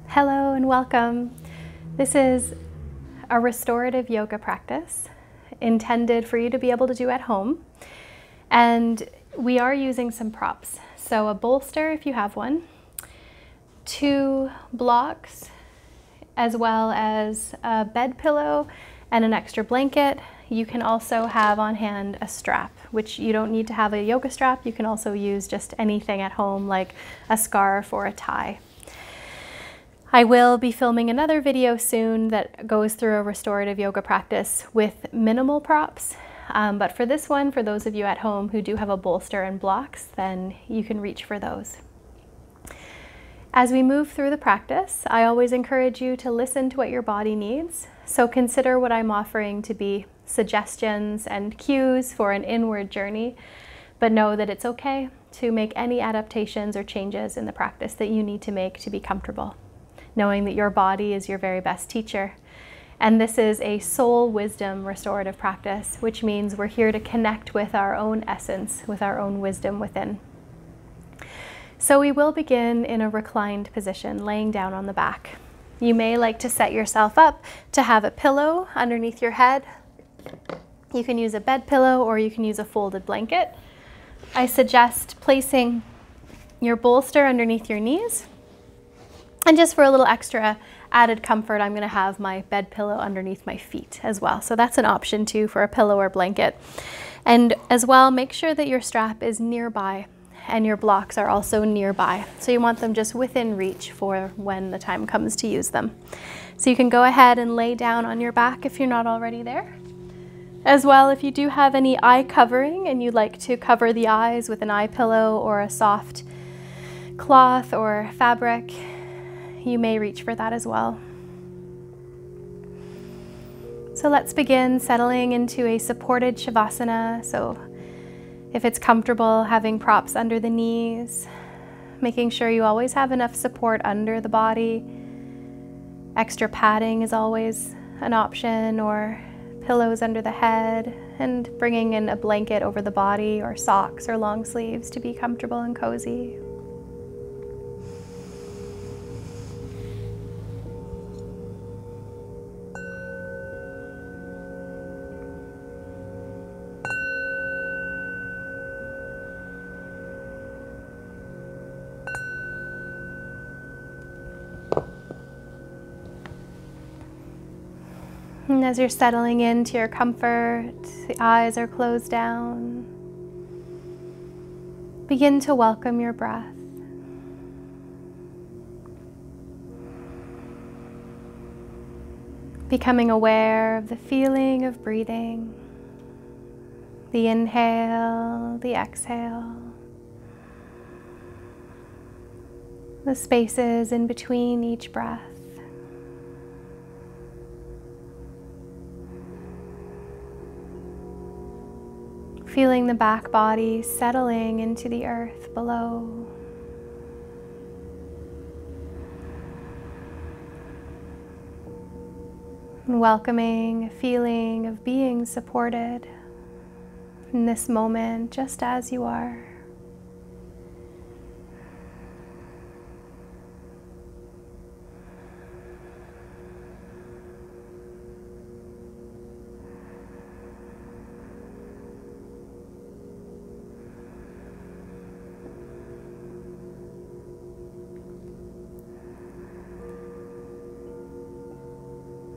Hello and welcome. This is a restorative yoga practice intended for you to be able to do at home. And we are using some props. So a bolster if you have one, 2 blocks, as well as a bed pillow and an extra blanket. You can also have on hand a strap, which you don't need to have a yoga strap. You can also use just anything at home like a scarf or a tie. I will be filming another video soon that goes through a restorative yoga practice with minimal props. But for this one, for those of you at home who do have a bolster and blocks, then you can reach for those. As we move through the practice, I always encourage you to listen to what your body needs. So consider what I'm offering to be suggestions and cues for an inward journey, but know that it's okay to make any adaptations or changes in the practice that you need to make to be comfortable, knowing that your body is your very best teacher. And this is a soul wisdom restorative practice, which means we're here to connect with our own essence, with our own wisdom within. So we will begin in a reclined position, laying down on the back. You may like to set yourself up to have a pillow underneath your head. You can use a bed pillow or you can use a folded blanket. I suggest placing your bolster underneath your knees. And just for a little extra added comfort, I'm going to have my bed pillow underneath my feet as well. So that's an option too for a pillow or blanket. And as well, make sure that your strap is nearby and your blocks are also nearby. So you want them just within reach for when the time comes to use them. So you can go ahead and lay down on your back if you're not already there. As well, if you do have any eye covering and you'd like to cover the eyes with an eye pillow or a soft cloth or fabric, you may reach for that as well. So let's begin settling into a supported Shavasana. So if it's comfortable, having props under the knees, making sure you always have enough support under the body. Extra padding is always an option, or pillows under the head, and bringing in a blanket over the body or socks or long sleeves to be comfortable and cozy. And as you're settling into your comfort, the eyes are closed down. Begin to welcome your breath. Becoming aware of the feeling of breathing, the inhale, the exhale, the spaces in between each breath. Feeling the back body settling into the earth below. And welcoming a feeling of being supported in this moment, just as you are.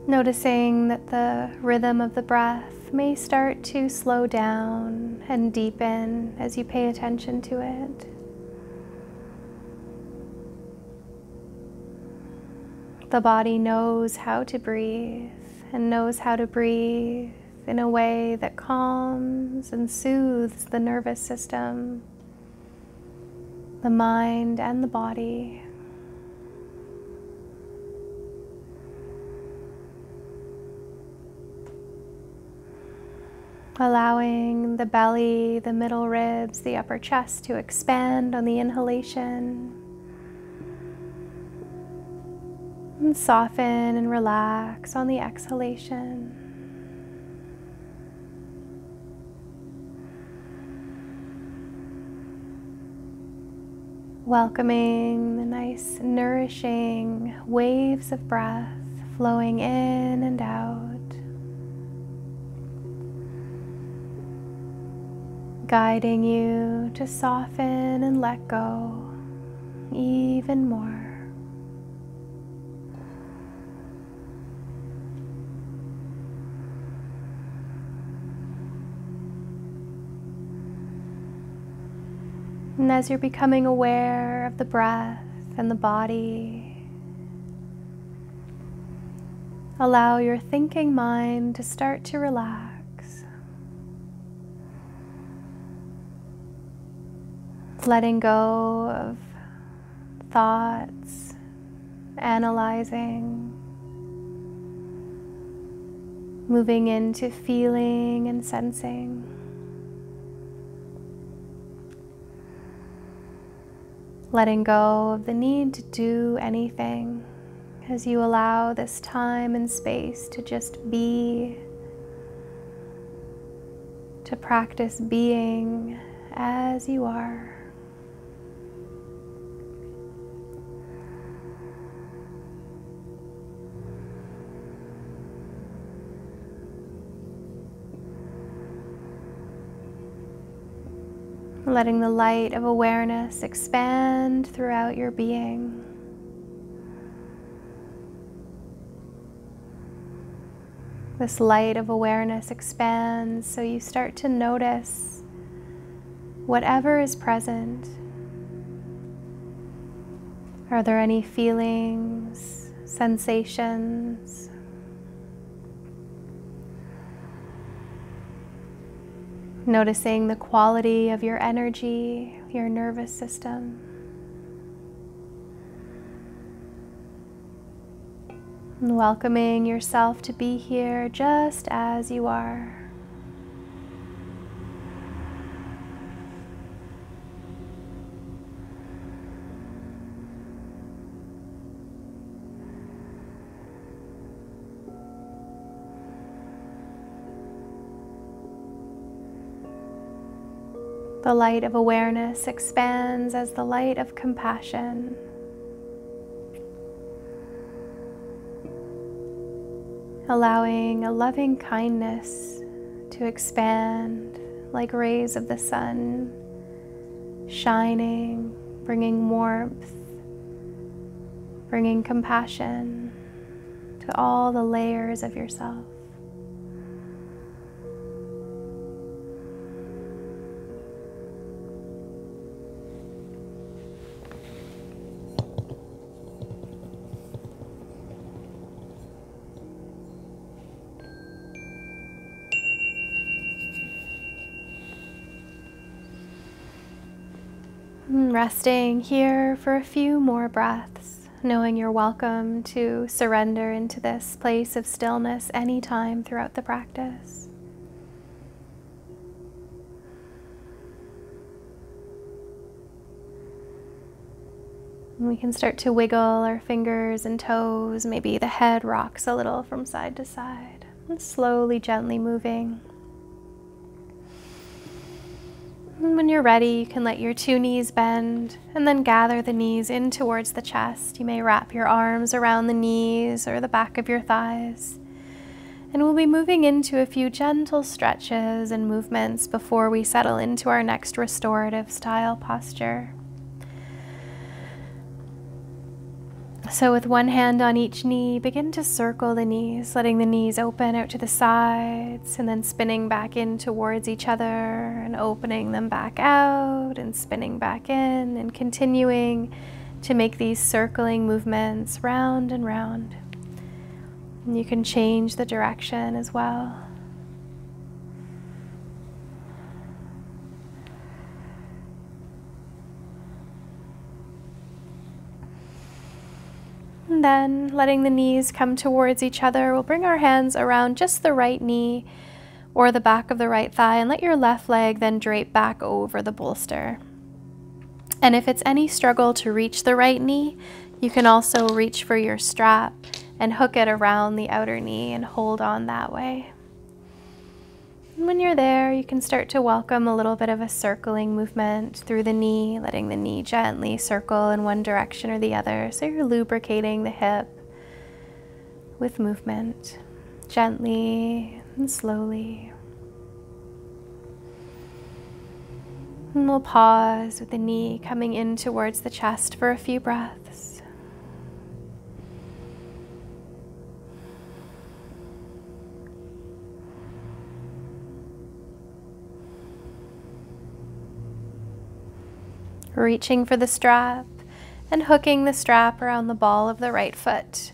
Noticing that the rhythm of the breath may start to slow down and deepen as you pay attention to it. The body knows how to breathe and knows how to breathe in a way that calms and soothes the nervous system, the mind, and the body. Allowing the belly, the middle ribs, the upper chest to expand on the inhalation. And soften and relax on the exhalation. welcoming the nice, nourishing waves of breath flowing in and out, guiding you to soften and let go even more. And as you're becoming aware of the breath and the body, allow your thinking mind to start to relax, letting go of thoughts, analyzing, moving into feeling and sensing. Letting go of the need to do anything as you allow this time and space to just be, to practice being as you are. Letting the light of awareness expand throughout your being. This light of awareness expands so you start to notice whatever is present. Are there any feelings, sensations? Noticing the quality of your energy, your nervous system. And welcoming yourself to be here just as you are. The light of awareness expands as the light of compassion. Allowing a loving kindness to expand like rays of the sun, shining, bringing warmth, bringing compassion to all the layers of yourself. Resting here for a few more breaths, knowing you're welcome to surrender into this place of stillness anytime throughout the practice. And we can start to wiggle our fingers and toes. Maybe the head rocks a little from side to side, and slowly, gently moving. And when you're ready, you can let your two knees bend and then gather the knees in towards the chest. You may wrap your arms around the knees or the back of your thighs. And we'll be moving into a few gentle stretches and movements before we settle into our next restorative style posture. So with one hand on each knee, begin to circle the knees, letting the knees open out to the sides and then spinning back in towards each other and opening them back out and spinning back in and continuing to make these circling movements round and round. And you can change the direction as well. And then letting the knees come towards each other, we'll bring our hands around just the right knee or the back of the right thigh and let your left leg then drape back over the bolster. And if it's any struggle to reach the right knee, you can also reach for your strap and hook it around the outer knee and hold on that way. And when you're there, you can start to welcome a little bit of a circling movement through the knee, letting the knee gently circle in one direction or the other. So you're lubricating the hip with movement, gently and slowly. And we'll pause with the knee coming in towards the chest for a few breaths. Reaching for the strap and hooking the strap around the ball of the right foot.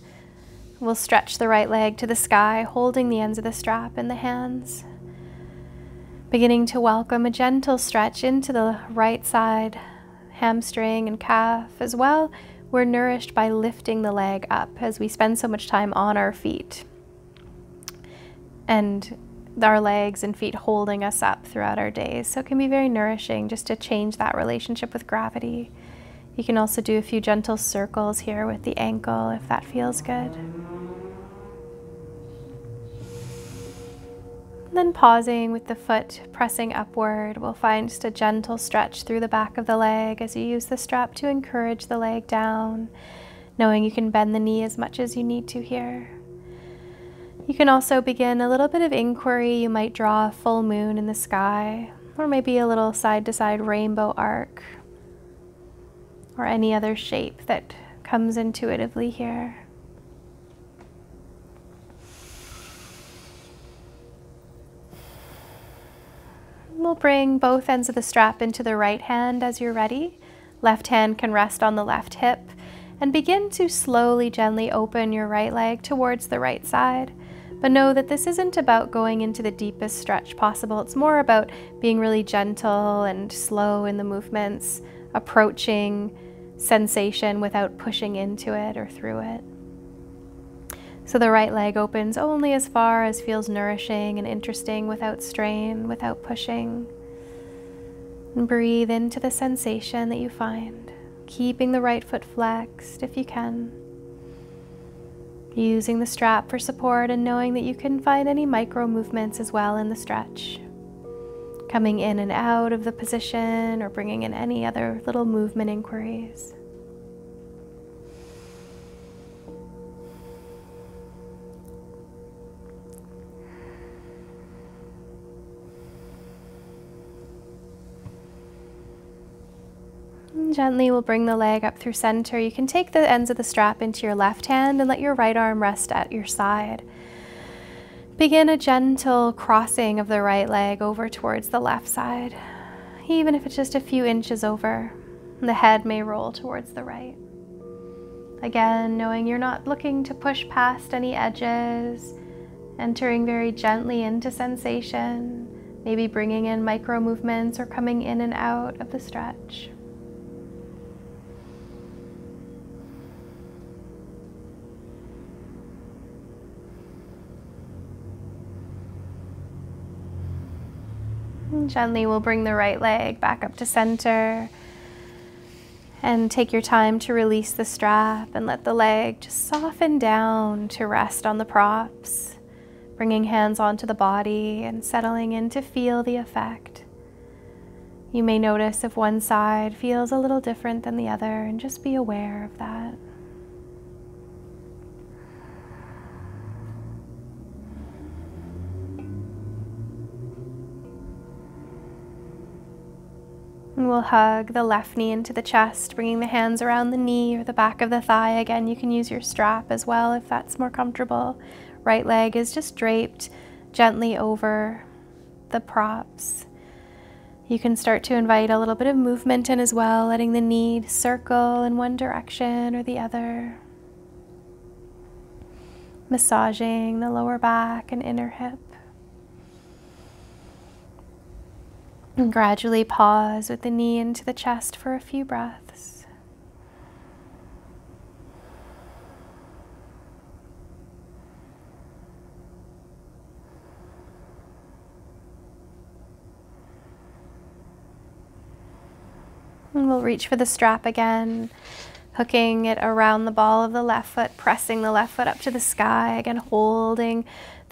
We'll stretch the right leg to the sky, holding the ends of the strap in the hands. Beginning to welcome a gentle stretch into the right side, hamstring and calf as well. We're nourished by lifting the leg up as we spend so much time on our feet. And our legs and feet holding us up throughout our days. So it can be very nourishing just to change that relationship with gravity. You can also do a few gentle circles here with the ankle if that feels good. And then pausing with the foot pressing upward, we'll find just a gentle stretch through the back of the leg as you use the strap to encourage the leg down, knowing you can bend the knee as much as you need to here. You can also begin a little bit of inquiry. You might draw a full moon in the sky, or maybe a little side-to-side rainbow arc, or any other shape that comes intuitively here. We'll bring both ends of the strap into the right hand as you're ready. Left hand can rest on the left hip, and begin to slowly, gently open your right leg towards the right side. But know that this isn't about going into the deepest stretch possible. It's more about being really gentle and slow in the movements, approaching sensation without pushing into it or through it. So the right leg opens only as far as feels nourishing and interesting, without strain, without pushing. And breathe into the sensation that you find, keeping the right foot flexed if you can. Using the strap for support and knowing that you can find any micro movements as well in the stretch. Coming in and out of the position or bringing in any other little movement inquiries. Gently we'll bring the leg up through center. You can take the ends of the strap into your left hand and let your right arm rest at your side. Begin a gentle crossing of the right leg over towards the left side, even if it's just a few inches over. The head may roll towards the right. Again, knowing you're not looking to push past any edges, entering very gently into sensation, maybe bringing in micro movements or coming in and out of the stretch. Gently we'll bring the right leg back up to center and take your time to release the strap and let the leg just soften down to rest on the props, bringing hands onto the body and settling in to feel the effect. You may notice if one side feels a little different than the other, and just be aware of that. And we'll hug the left knee into the chest, bringing the hands around the knee or the back of the thigh. Again, you can use your strap as well if that's more comfortable. Right leg is just draped gently over the props. You can start to invite a little bit of movement in as well, letting the knee circle in one direction or the other. Massaging the lower back and inner hip. And gradually pause with the knee into the chest for a few breaths. And we'll reach for the strap again, hooking it around the ball of the left foot, pressing the left foot up to the sky, again holding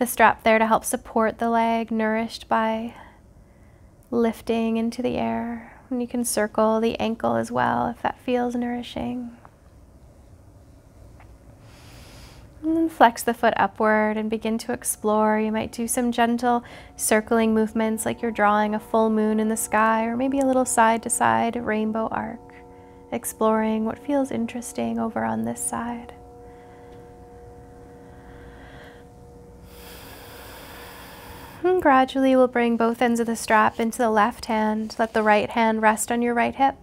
the strap there to help support the leg, nourished by lifting into the air. And you can circle the ankle as well if that feels nourishing. And then flex the foot upward and begin to explore. You might do some gentle circling movements like you're drawing a full moon in the sky, or maybe a little side-to-side rainbow arc, exploring what feels interesting over on this side. And gradually we'll bring both ends of the strap into the left hand. Let the right hand rest on your right hip.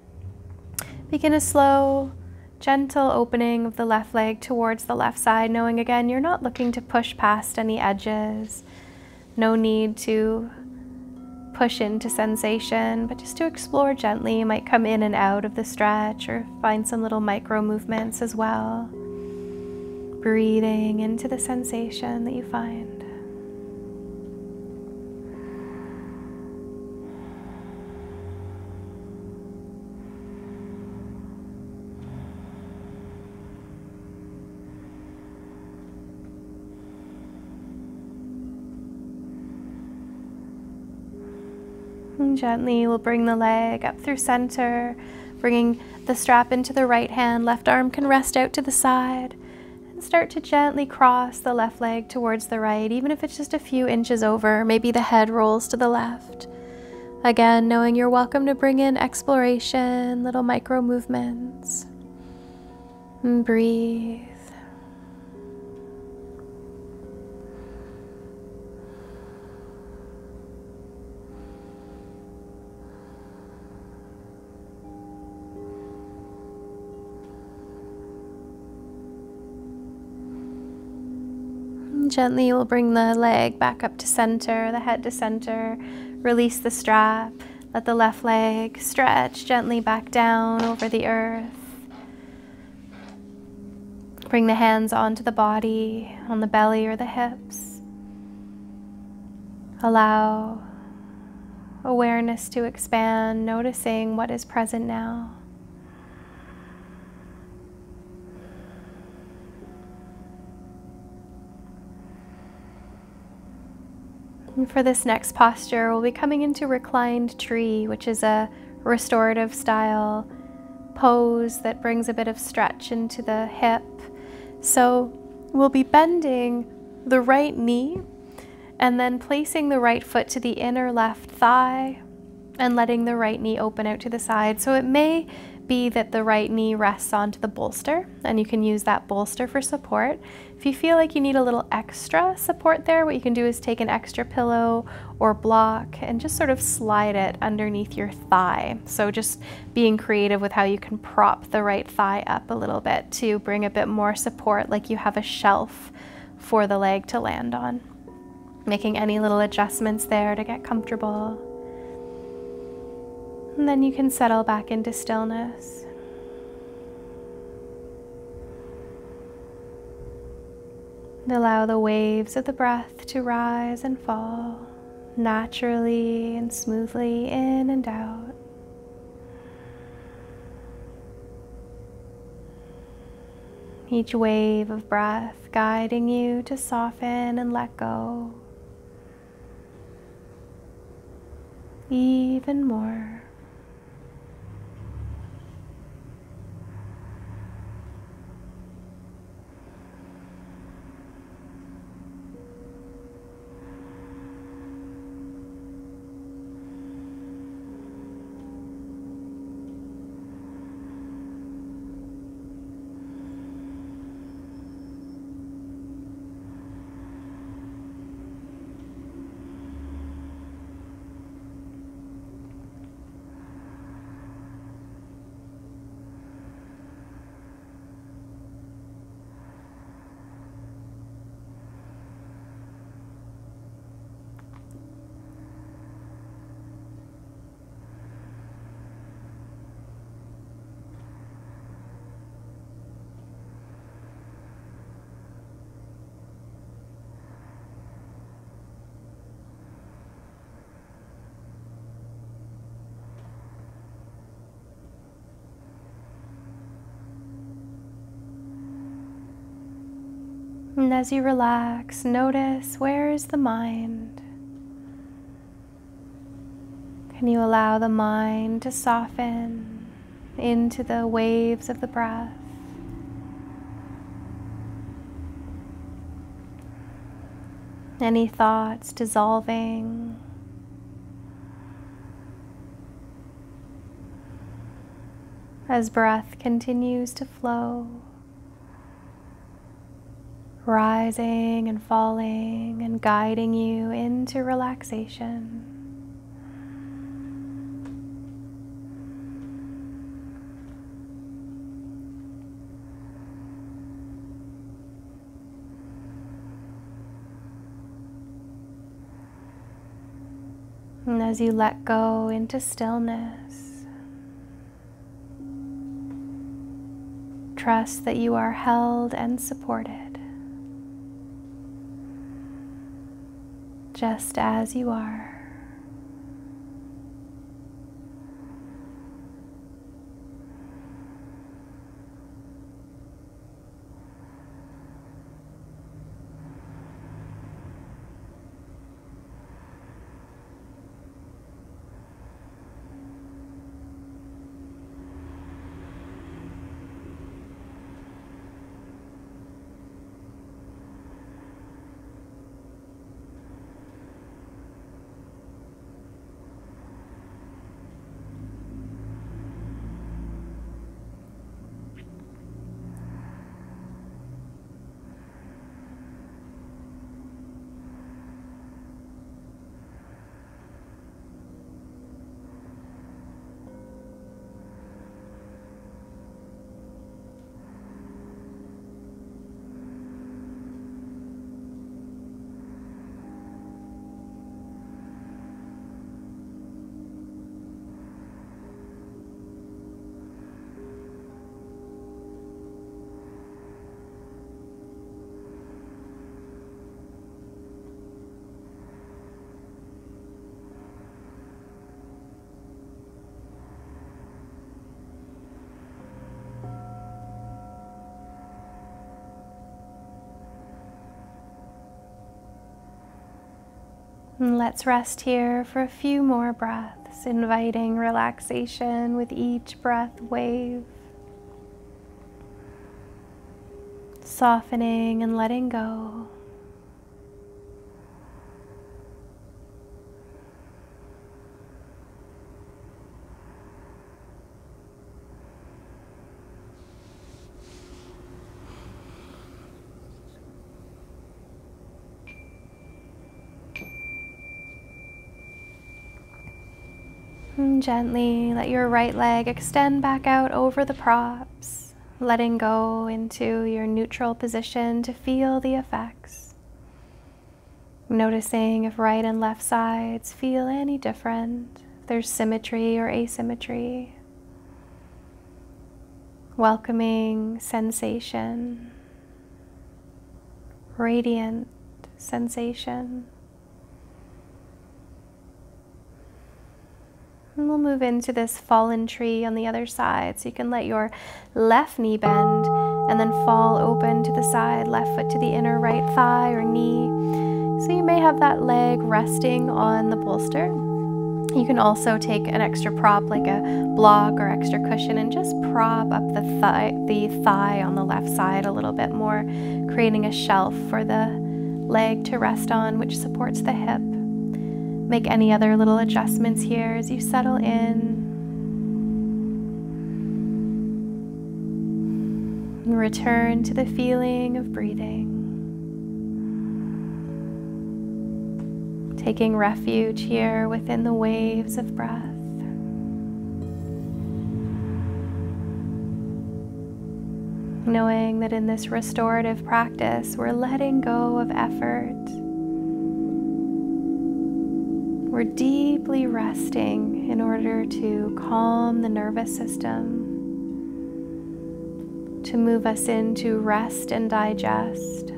Begin a slow, gentle opening of the left leg towards the left side, knowing again you're not looking to push past any edges. No need to push into sensation, but just to explore gently. You might come in and out of the stretch or find some little micro movements as well. Breathing into the sensation that you find. And gently we'll bring the leg up through center, bringing the strap into the right hand. Left arm can rest out to the side, and start to gently cross the left leg towards the right, even if it's just a few inches over. Maybe the head rolls to the left. Again, knowing you're welcome to bring in exploration, little micro movements. And breathe. Gently we'll bring the leg back up to center, the head to center, release the strap, let the left leg stretch gently back down over the earth. Bring the hands onto the body, on the belly or the hips. Allow awareness to expand, noticing what is present now. And for this next posture, we'll be coming into Reclined Tree, which is a restorative style pose that brings a bit of stretch into the hip. So we'll be bending the right knee and then placing the right foot to the inner left thigh and letting the right knee open out to the side. So it may be that the right knee rests onto the bolster, and you can use that bolster for support. If you feel like you need a little extra support there, what you can do is take an extra pillow or block and just sort of slide it underneath your thigh. So just being creative with how you can prop the right thigh up a little bit to bring a bit more support, like you have a shelf for the leg to land on. Making any little adjustments there to get comfortable. And then you can settle back into stillness. And allow the waves of the breath to rise and fall naturally and smoothly in and out. Each wave of breath guiding you to soften and let go even more. And as you relax, notice, where is the mind? Can you allow the mind to soften into the waves of the breath? Any thoughts dissolving? As breath continues to flow, rising and falling and guiding you into relaxation. And as you let go into stillness, trust that you are held and supported, just as you are. And let's rest here for a few more breaths, inviting relaxation with each breath wave, softening and letting go. And gently let your right leg extend back out over the props, letting go into your neutral position to feel the effects. Noticing if right and left sides feel any different, if there's symmetry or asymmetry. Welcoming sensation, radiant sensation. And we'll move into this fallen tree on the other side. So you can let your left knee bend and then fall open to the side, left foot to the inner right thigh or knee. So you may have that leg resting on the bolster. You can also take an extra prop like a block or extra cushion and just prop up the thigh on the left side a little bit more, creating a shelf for the leg to rest on, which supports the hip. Make any other little adjustments here as you settle in. Return to the feeling of breathing. Taking refuge here within the waves of breath. Knowing that in this restorative practice, we're letting go of effort. We're deeply resting in order to calm the nervous system, to move us into rest and digest.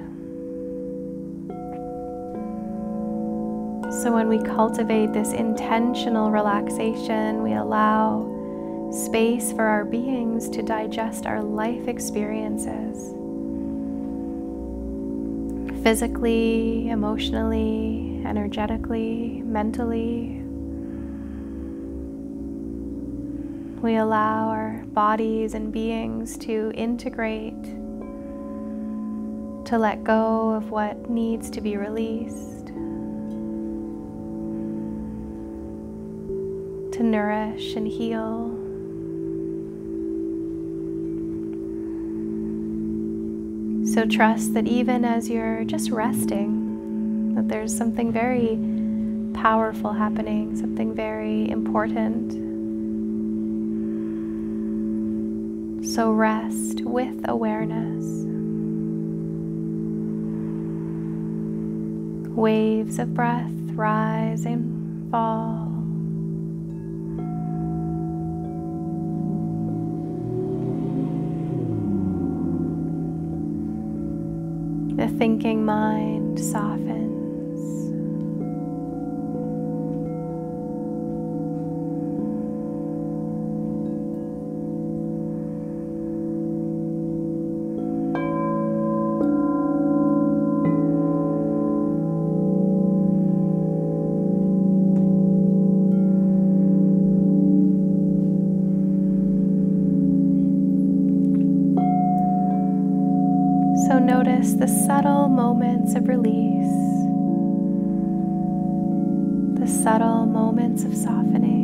So when we cultivate this intentional relaxation, we allow space for our beings to digest our life experiences. physically, emotionally, energetically, mentally. We allow our bodies and beings to integrate, to let go of what needs to be released, to nourish and heal. So trust that even as you're just resting, that there's something very powerful happening, something very important. So rest with awareness. Waves of breath rise and fall. The thinking mind softens. So notice the subtle moments of release, the subtle moments of softening.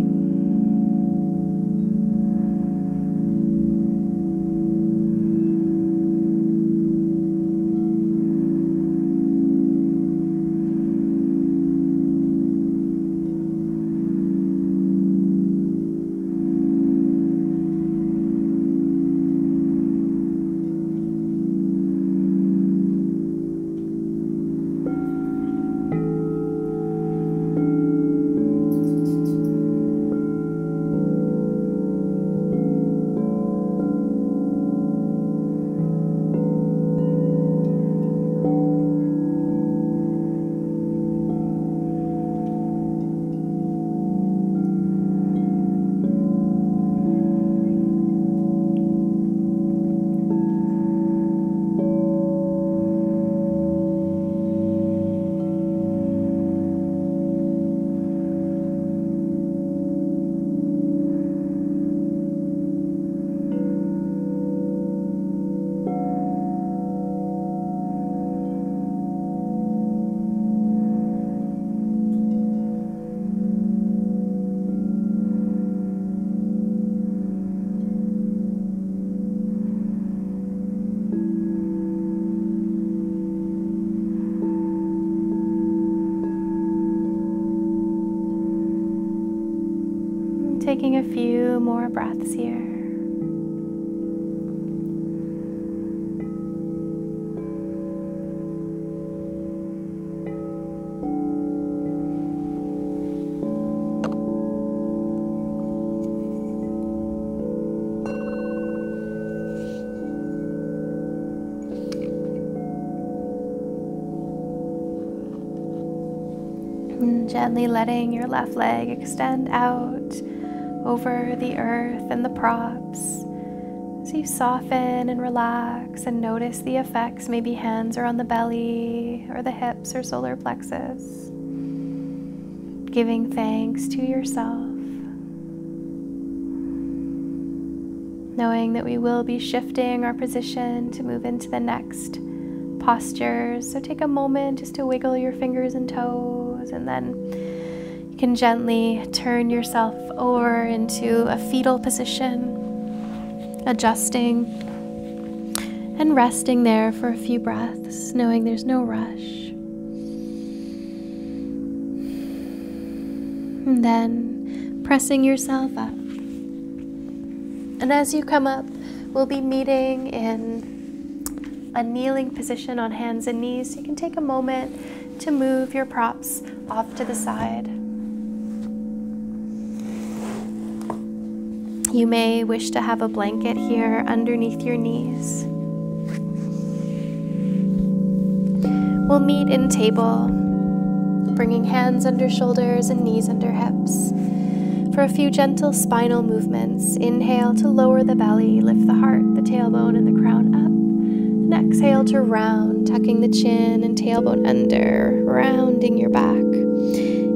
Taking a few more breaths here. And gently letting your left leg extend out over the earth and the props. So you soften and relax and notice the effects. Maybe hands are on the belly or the hips or solar plexus. Giving thanks to yourself. Knowing that we will be shifting our position to move into the next postures. So take a moment just to wiggle your fingers and toes, and then you can gently turn yourself over into a fetal position, adjusting and resting there for a few breaths, knowing there's no rush. And then pressing yourself up. And as you come up, we'll be meeting in a kneeling position on hands and knees. So you can take a moment to move your props off to the side. You may wish to have a blanket here underneath your knees. We'll meet in table, bringing hands under shoulders and knees under hips. For a few gentle spinal movements, inhale to lower the belly, lift the heart, the tailbone, and the crown up. And exhale to round, tucking the chin and tailbone under, rounding your back.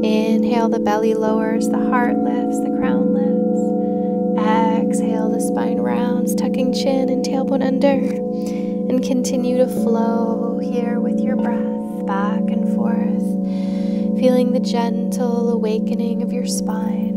Inhale, the belly lowers, the heart lifts, the crown lifts. Exhale, the spine rounds, tucking chin and tailbone under. And continue to flow here with your breath back and forth, feeling the gentle awakening of your spine.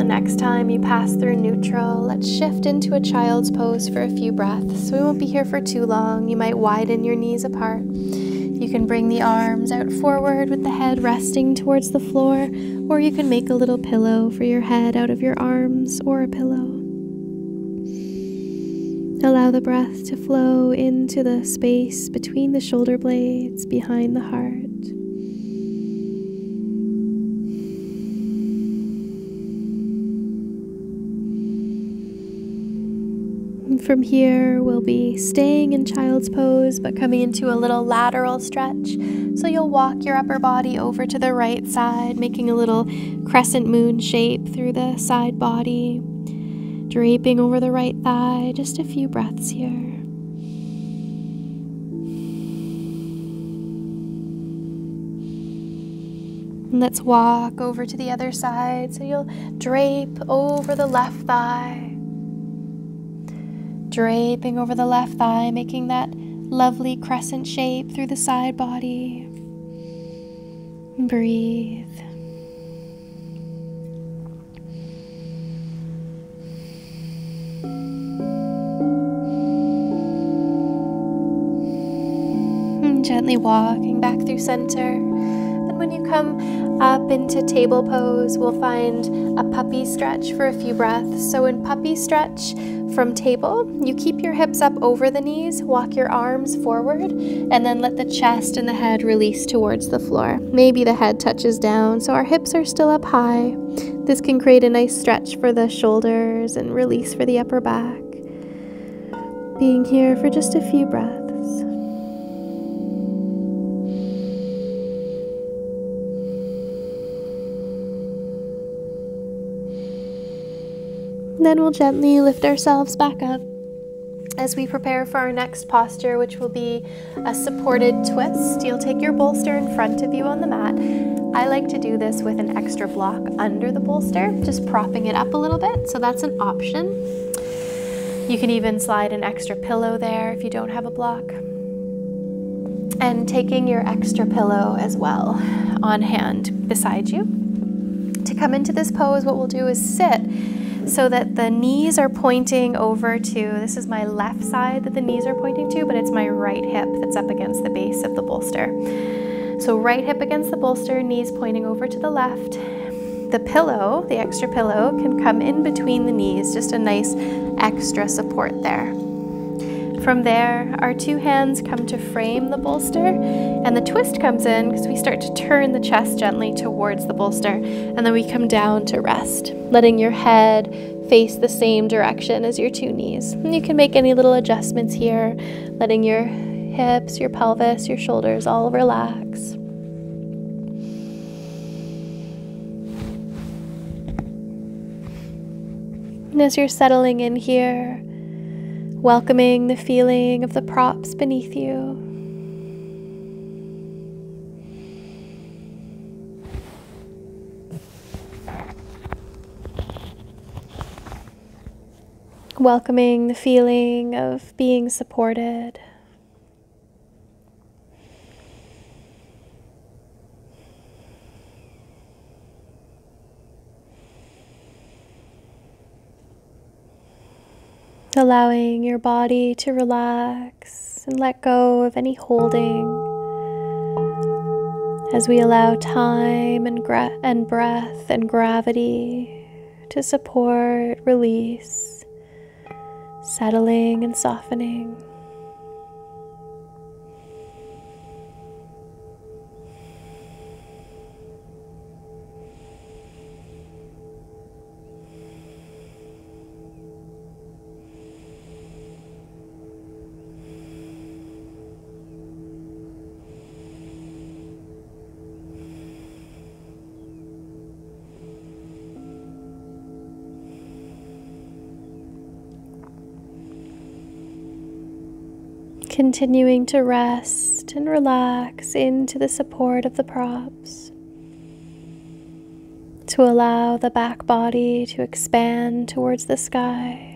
Next time you pass through neutral, let's shift into a child's pose for a few breaths. We won't be here for too long. You might widen your knees apart. You can bring the arms out forward with the head resting towards the floor, or you can make a little pillow for your head out of your arms or a pillow. Allow the breath to flow into the space between the shoulder blades, behind the heart. From here, we'll be staying in child's pose, but coming into a little lateral stretch. So you'll walk your upper body over to the right side, making a little crescent moon shape through the side body, draping over the right thigh. Just a few breaths here. And let's walk over to the other side. So you'll drape over the left thigh. Draping over the left thigh, making that lovely crescent shape through the side body. Breathe. And gently walking back through center. And when you come up into table pose, we'll find a puppy stretch for a few breaths. So in puppy stretch, from table, you keep your hips up over the knees, walk your arms forward, and then let the chest and the head release towards the floor. Maybe the head touches down, so our hips are still up high. This can create a nice stretch for the shoulders and release for the upper back. Being here for just a few breaths. Then we'll gently lift ourselves back up as we prepare for our next posture, which will be a supported twist. You'll take your bolster in front of you on the mat. I like to do this with an extra block under the bolster, just propping it up a little bit, so that's an option. You can even slide an extra pillow there if you don't have a block. And taking your extra pillow as well on hand beside you. To come into this pose, what we'll do is sit so that the knees are pointing over to, this is my left side that the knees are pointing to, but it's my right hip that's up against the base of the bolster. So right hip against the bolster, knees pointing over to the left. The pillow, the extra pillow, can come in between the knees, just a nice extra support there. From there, our two hands come to frame the bolster, and the twist comes in because we start to turn the chest gently towards the bolster, and then we come down to rest, letting your head face the same direction as your two knees. And you can make any little adjustments here, letting your hips, your pelvis, your shoulders all relax. And as you're settling in here, welcoming the feeling of the props beneath you. Welcoming the feeling of being supported. Allowing your body to relax and let go of any holding as we allow time and breath and gravity to support, release, settling and softening. Continuing to rest and relax into the support of the props, to allow the back body to expand towards the sky.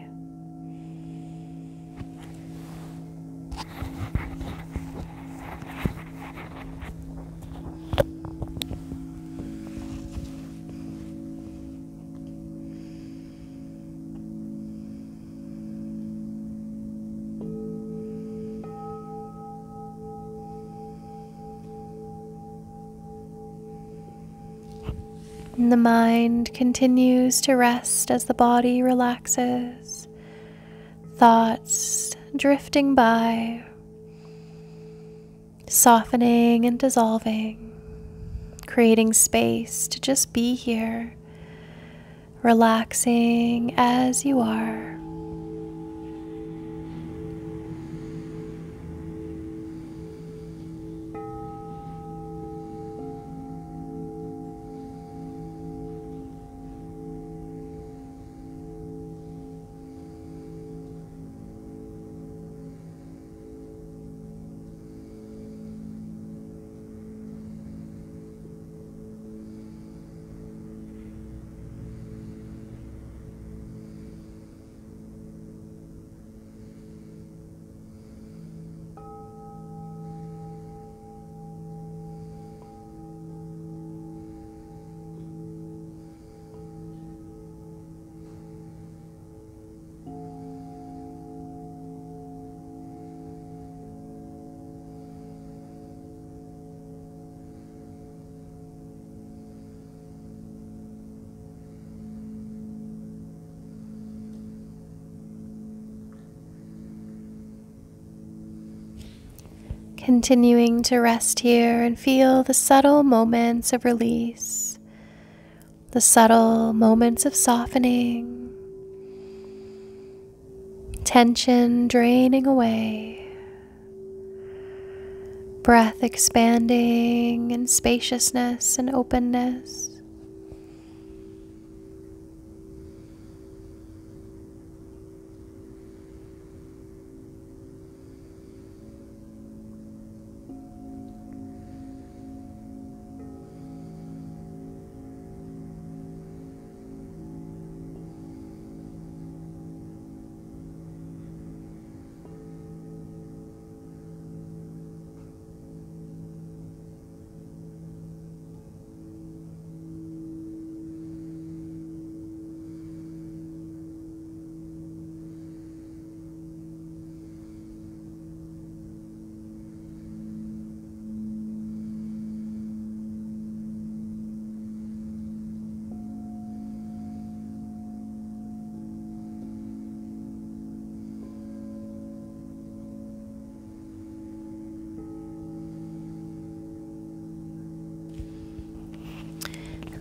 And the mind continues to rest as the body relaxes, thoughts drifting by, softening and dissolving, creating space to just be here, relaxing as you are. Continuing to rest here and feel the subtle moments of release, the subtle moments of softening, tension draining away, breath expanding in spaciousness and openness.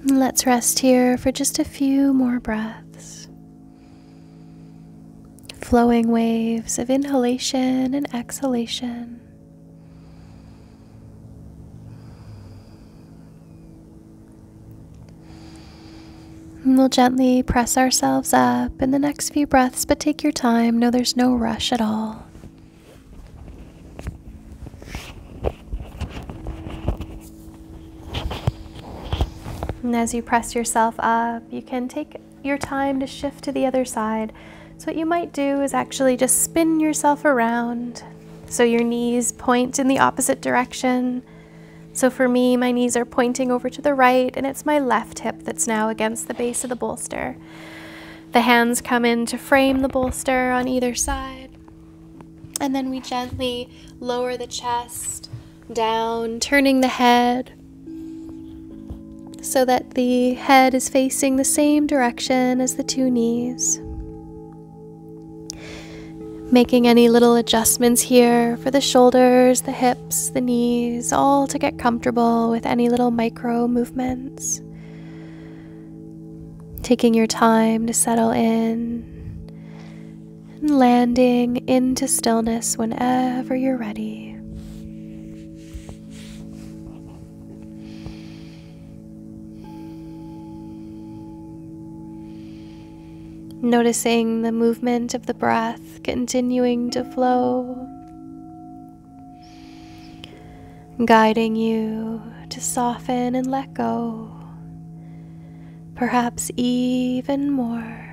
Let's rest here for just a few more breaths. Flowing waves of inhalation and exhalation. And we'll gently press ourselves up in the next few breaths, but take your time. No, there's no rush at all. And as you press yourself up, you can take your time to shift to the other side. So what you might do is actually just spin yourself around so your knees point in the opposite direction. So for me, my knees are pointing over to the right, and it's my left hip that's now against the base of the bolster. The hands come in to frame the bolster on either side. And then we gently lower the chest down, turning the head so that the head is facing the same direction as the two knees. Making any little adjustments here for the shoulders, the hips, the knees, all to get comfortable with any little micro movements. Taking your time to settle in and landing into stillness whenever you're ready. Noticing the movement of the breath continuing to flow, guiding you to soften and let go, perhaps even more.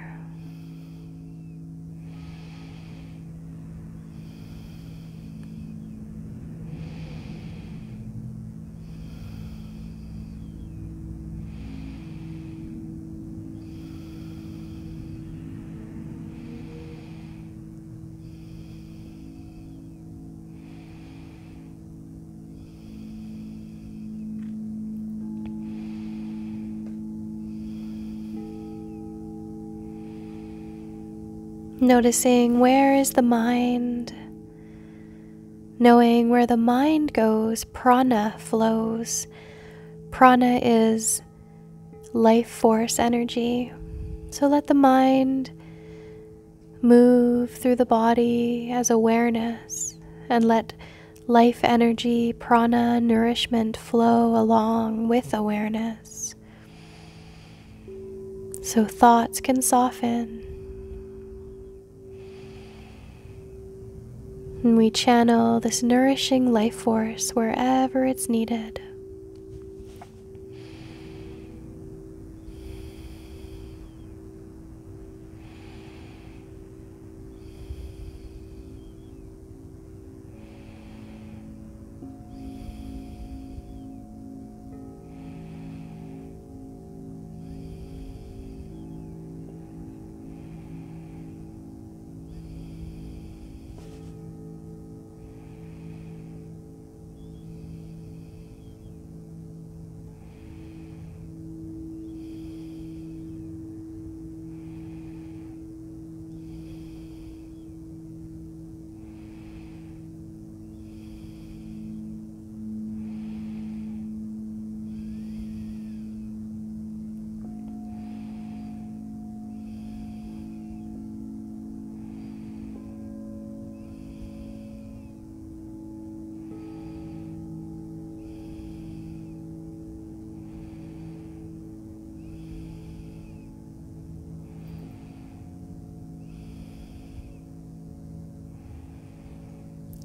Noticing where is the mind, knowing where the mind goes, prana flows. Prana is life force energy. So let the mind move through the body as awareness, and let life energy, prana, nourishment flow along with awareness. So thoughts can soften. And we channel this nourishing life force wherever it's needed.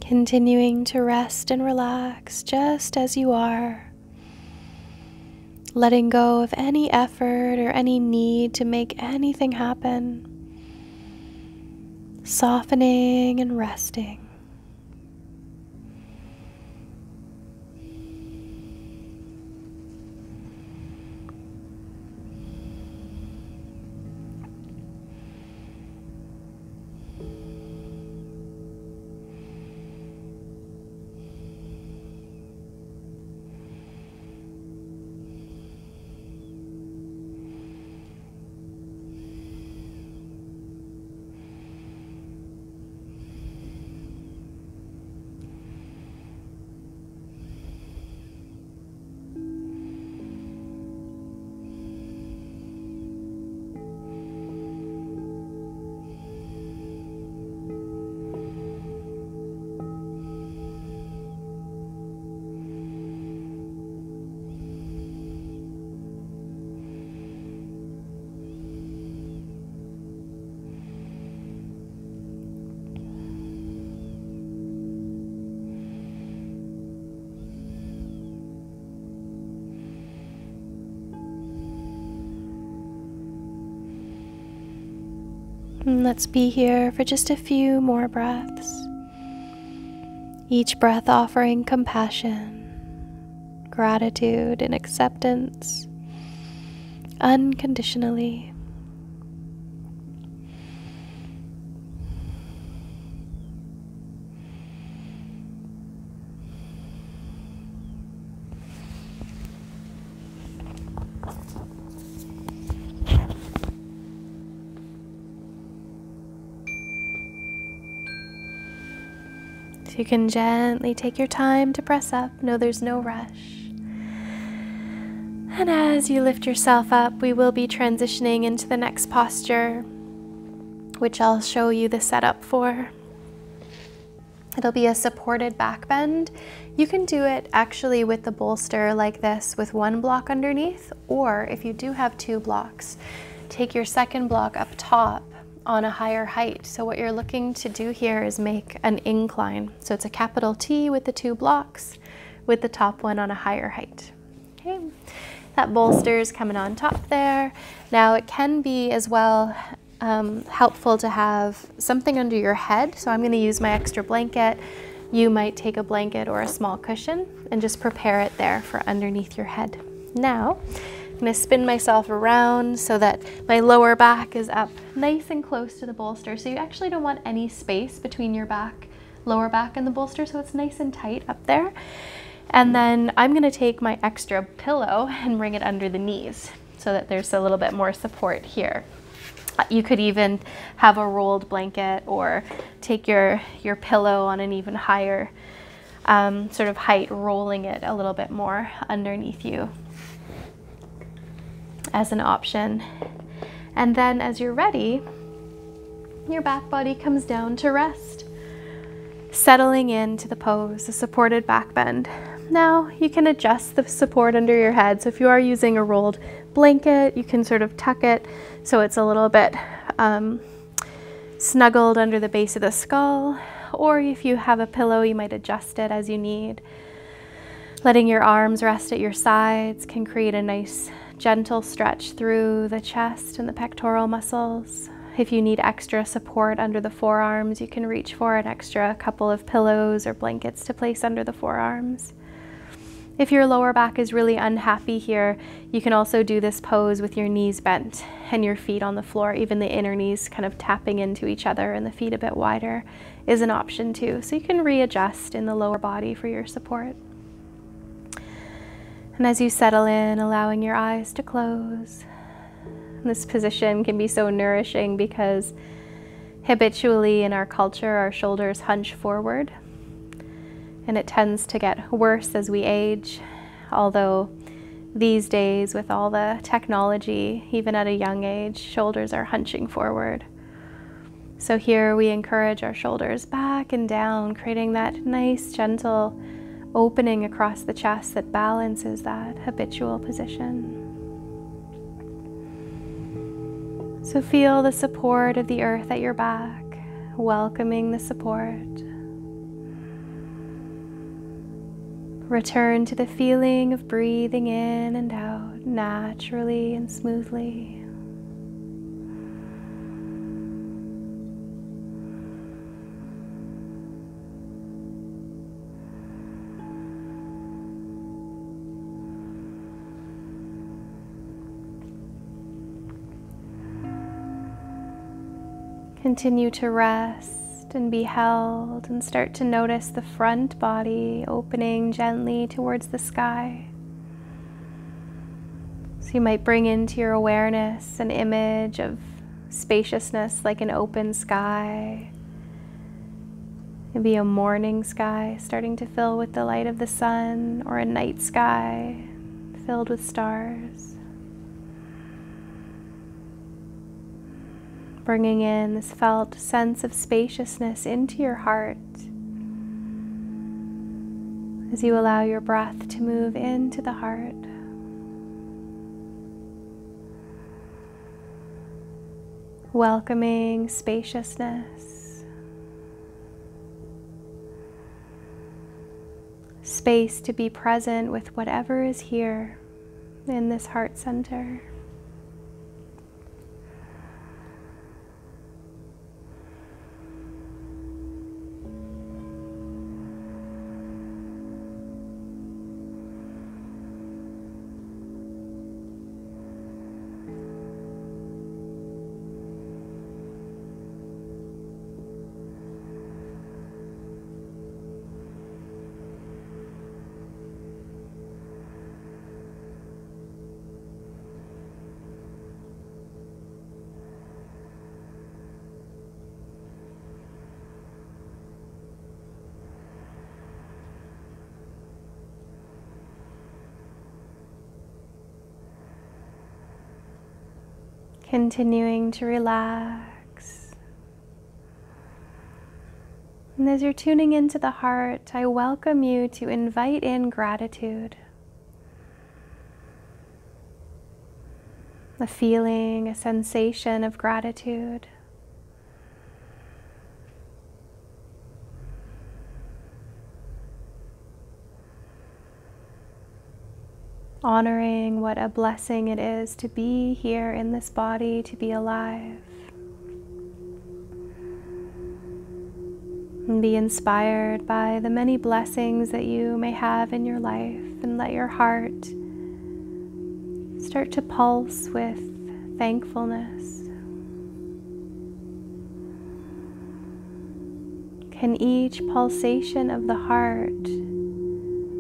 Continuing to rest and relax just as you are, letting go of any effort or any need to make anything happen, softening and resting. And let's be here for just a few more breaths. Each breath offering compassion, gratitude, and acceptance unconditionally. So you can gently take your time to press up. No, there's no rush. And as you lift yourself up, we will be transitioning into the next posture, which I'll show you the setup for. It'll be a supported back bend. You can do it actually with the bolster like this with one block underneath, or if you do have two blocks, take your second block up top on a higher height. So what you're looking to do here is make an incline. So it's a capital T with the two blocks. with the top one on a higher height. Okay, that bolster is coming on top there. Now it can be as well helpful to have something under your head. So I'm going to use my extra blanket. You might take a blanket or a small cushion and just prepare it there for underneath your head. Now I'm going to spin myself around so that my lower back is up nice and close to the bolster. So you actually don't want any space between your lower back and the bolster, so it's nice and tight up there. And then I'm going to take my extra pillow and bring it under the knees so that there's a little bit more support here. You could even have a rolled blanket or take your pillow on an even higher sort of height, rolling it a little bit more underneath you as an option. And then as you're ready, your back body comes down to rest, settling into the pose, a supported back bend. Now you can adjust the support under your head. So if you are using a rolled blanket, you can sort of tuck it so it's a little bit snuggled under the base of the skull. Or if you have a pillow, you might adjust it as you need. Letting your arms rest at your sides can create a nice gentle stretch through the chest and the pectoral muscles. If you need extra support under the forearms, you can reach for an extra couple of pillows or blankets to place under the forearms. If your lower back is really unhappy here, you can also do this pose with your knees bent and your feet on the floor. Even the inner knees kind of tapping into each other and the feet a bit wider is an option too. So you can readjust in the lower body for your support. And as you settle in, allowing your eyes to close. This position can be so nourishing because habitually in our culture, our shoulders hunch forward. And it tends to get worse as we age, although these days with all the technology, even at a young age, shoulders are hunching forward. So here we encourage our shoulders back and down, creating that nice gentle opening across the chest that balances that habitual position. So feel the support of the earth at your back, welcoming the support. Return to the feeling of breathing in and out naturally and smoothly. Continue to rest and be held, and start to notice the front body opening gently towards the sky. So you might bring into your awareness an image of spaciousness like an open sky. Maybe a morning sky starting to fill with the light of the sun, or a night sky filled with stars. Bringing in this felt sense of spaciousness into your heart as you allow your breath to move into the heart. Welcoming spaciousness, space to be present with whatever is here in this heart center. Continuing to relax. And as you're tuning into the heart, I welcome you to invite in gratitude. A feeling, a sensation of gratitude. honoring what a blessing it is to be here in this body, to be alive. And be inspired by the many blessings that you may have in your life, and let your heart start to pulse with thankfulness. Can each pulsation of the heart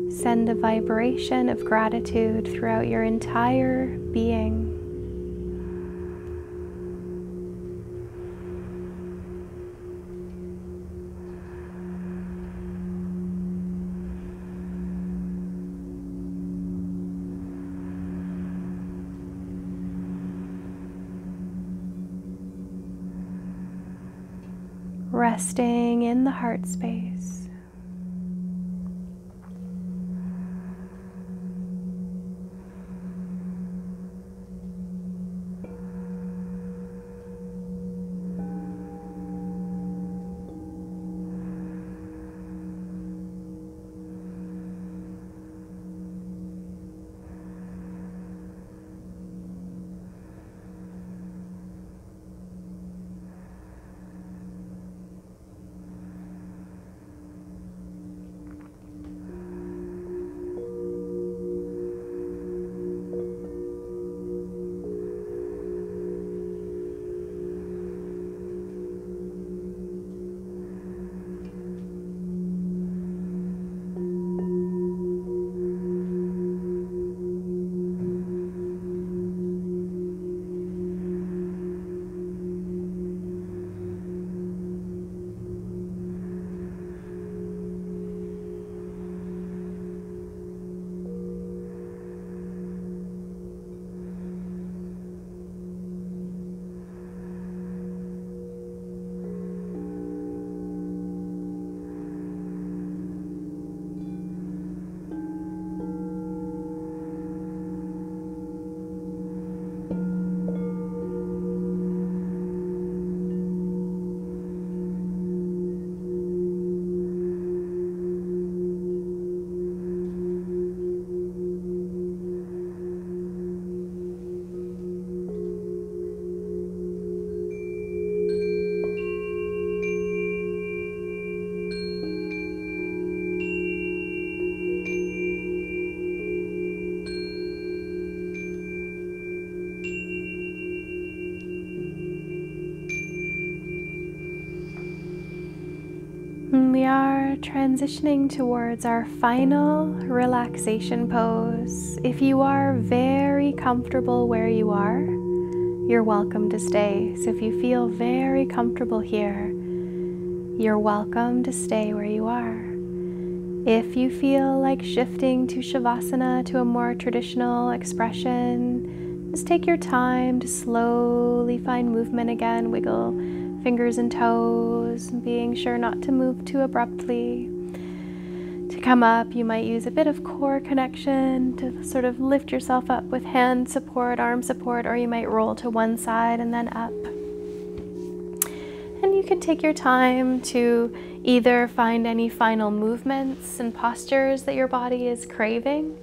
send a vibration of gratitude throughout your entire being? Resting in the heart space. We are transitioning towards our final relaxation pose. If you are very comfortable where you are, you're welcome to stay. So if you feel very comfortable here, you're welcome to stay where you are. If you feel like shifting to Shavasana, to a more traditional expression, just take your time to slowly find movement again. Wiggle fingers and toes, being sure not to move too abruptly. To come up, you might use a bit of core connection to sort of lift yourself up with hand support, arm support, or you might roll to one side and then up. And you can take your time to either find any final movements and postures that your body is craving,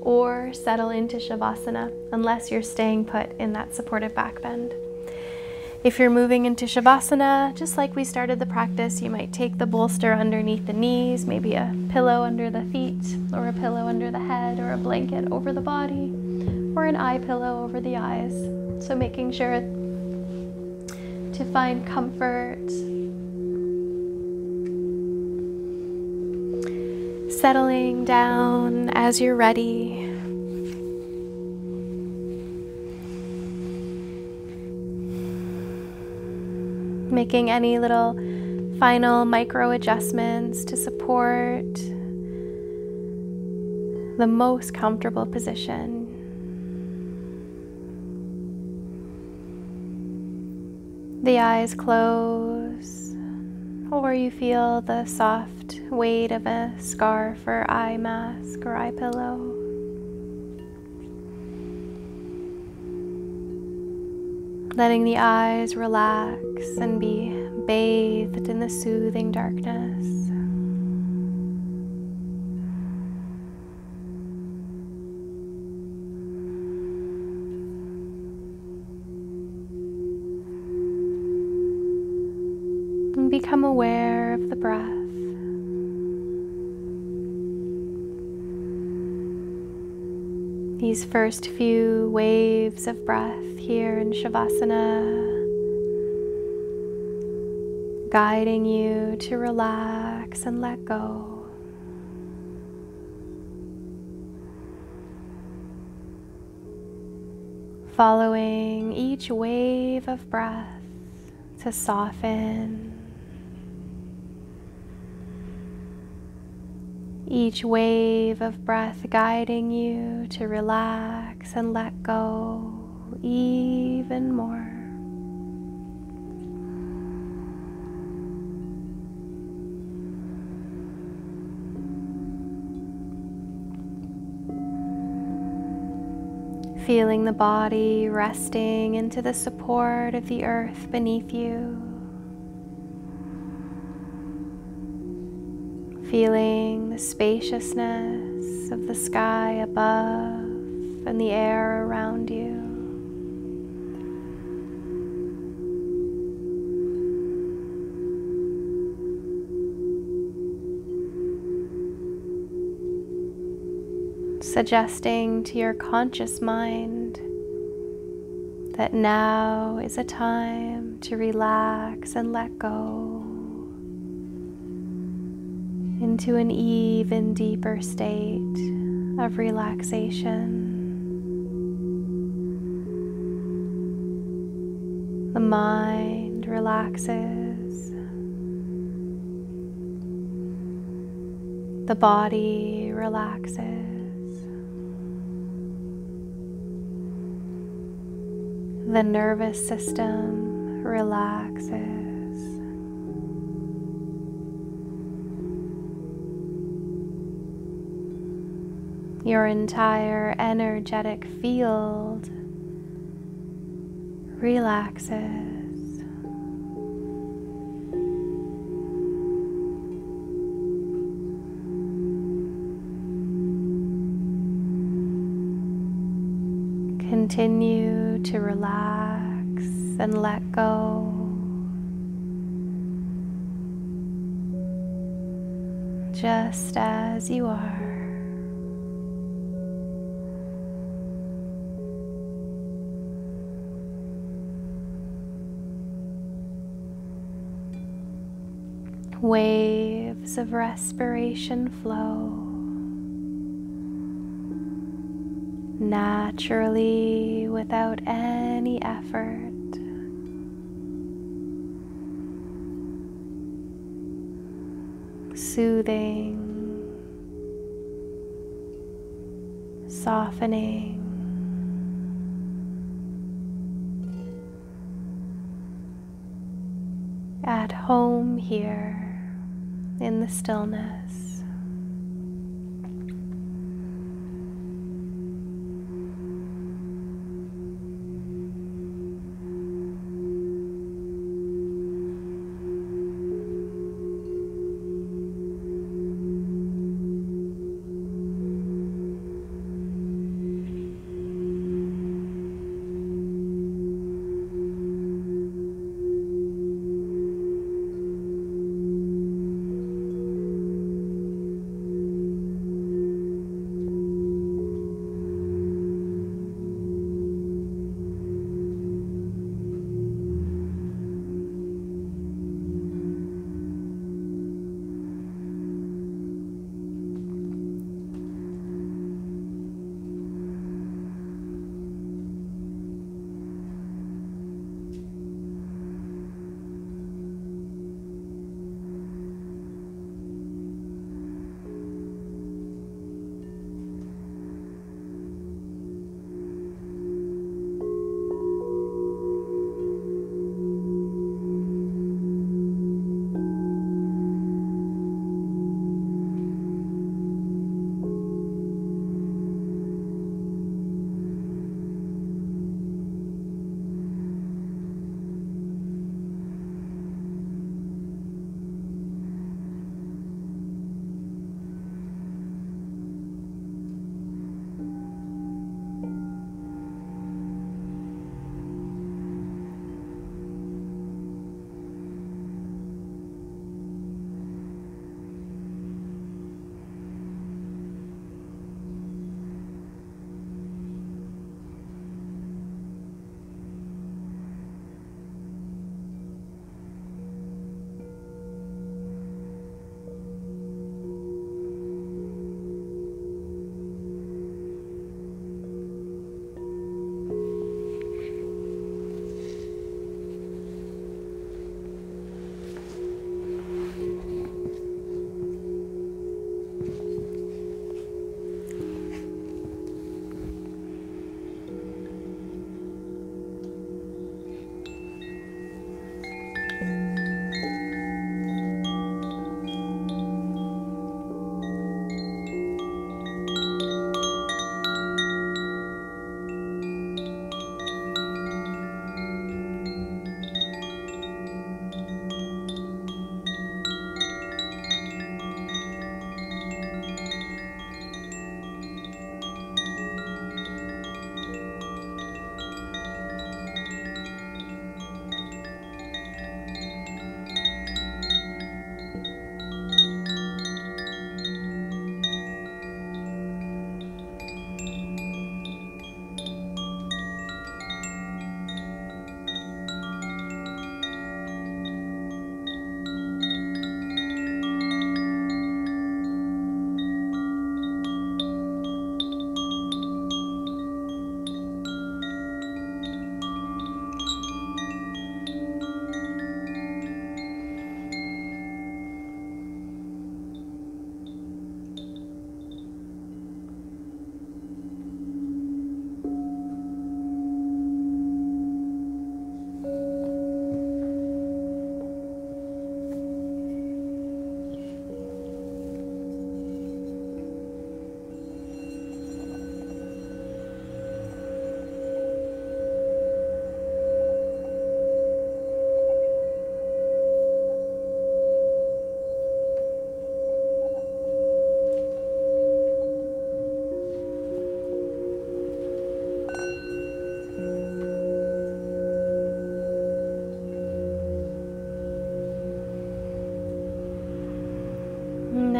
or settle into Shavasana, unless you're staying put in that supportive back bend. If you're moving into Shavasana, just like we started the practice, you might take the bolster underneath the knees, maybe a pillow under the feet, or a pillow under the head, or a blanket over the body, or an eye pillow over the eyes. So making sure to find comfort, settling down as you're ready. Making any little final micro adjustments to support the most comfortable position. The eyes close, or you feel the soft weight of a scarf or eye mask or eye pillow. Letting the eyes relax and be bathed in the soothing darkness. And become aware of the breath. These first few waves of breath here in Shavasana, guiding you to relax and let go. Following each wave of breath to soften. Each wave of breath guiding you to relax and let go even more. Feeling the body resting into the support of the earth beneath you. Feeling the spaciousness of the sky above and the air around you. Suggesting to your conscious mind that now is a time to relax and let go into an even deeper state of relaxation. The mind relaxes. The body relaxes. The nervous system relaxes. Your entire energetic field relaxes. Continue to relax and let go. Just as you are. Waves of respiration flow naturally without any effort. Soothing, softening. At home here in the stillness.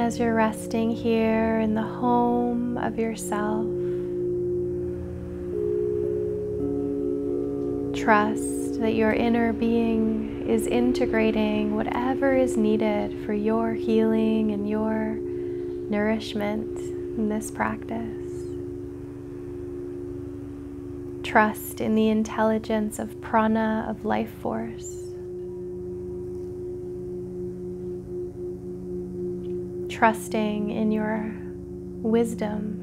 As you're resting here in the home of yourself, trust that your inner being is integrating whatever is needed for your healing and your nourishment in this practice. Trust in the intelligence of prana, of life force. Trusting in your wisdom.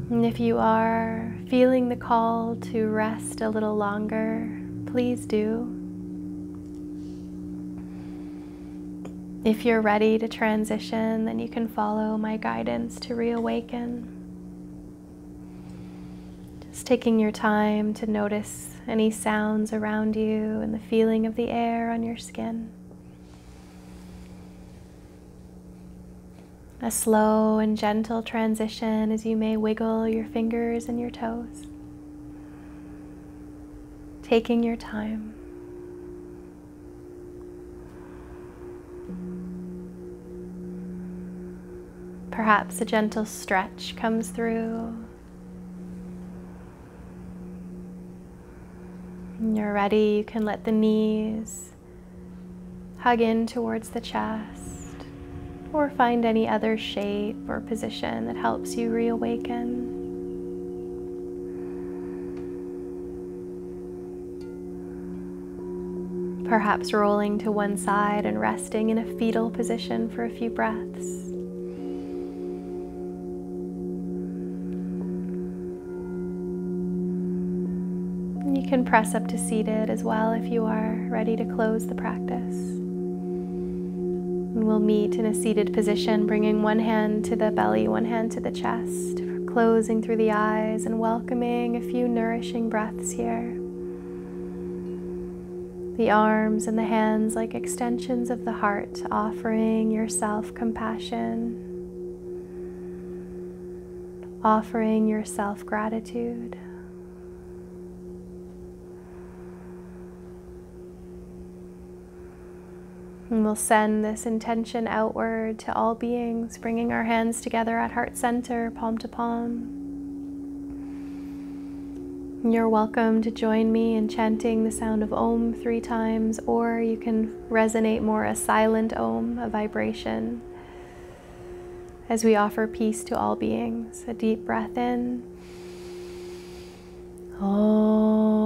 And if you are feeling the call to rest a little longer, please do. If you're ready to transition, then you can follow my guidance to reawaken. Just taking your time to notice any sounds around you and the feeling of the air on your skin. A slow and gentle transition as you may wiggle your fingers and your toes. Taking your time. Perhaps a gentle stretch comes through. When you're ready, you can let the knees hug in towards the chest, or find any other shape or position that helps you reawaken. Perhaps rolling to one side and resting in a fetal position for a few breaths. You can press up to seated as well if you are ready to close the practice. And we'll meet in a seated position, bringing one hand to the belly, one hand to the chest, closing through the eyes and welcoming a few nourishing breaths here. The arms and the hands like extensions of the heart, offering yourself compassion, offering yourself gratitude. And we'll send this intention outward to all beings, bringing our hands together at heart center, palm to palm. And you're welcome to join me in chanting the sound of Om 3 times, or you can resonate more a silent Om, a vibration, as we offer peace to all beings. A deep breath in. Om.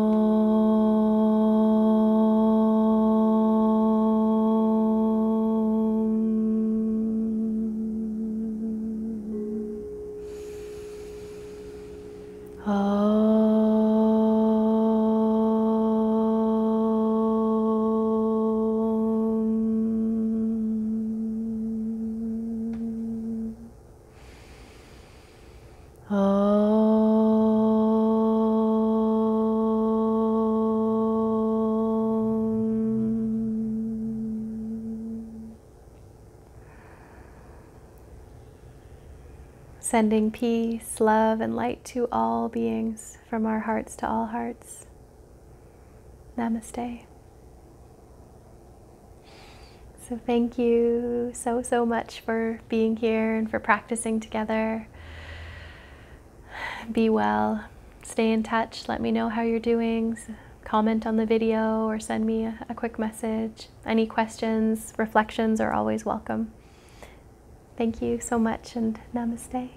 Sending peace, love, and light to all beings from our hearts to all hearts. Namaste. So thank you so much for being here and for practicing together. Be well. Stay in touch. Let me know how you're doing. Comment on the video or send me a quick message. Any questions, reflections are always welcome. Thank you so much, and namaste.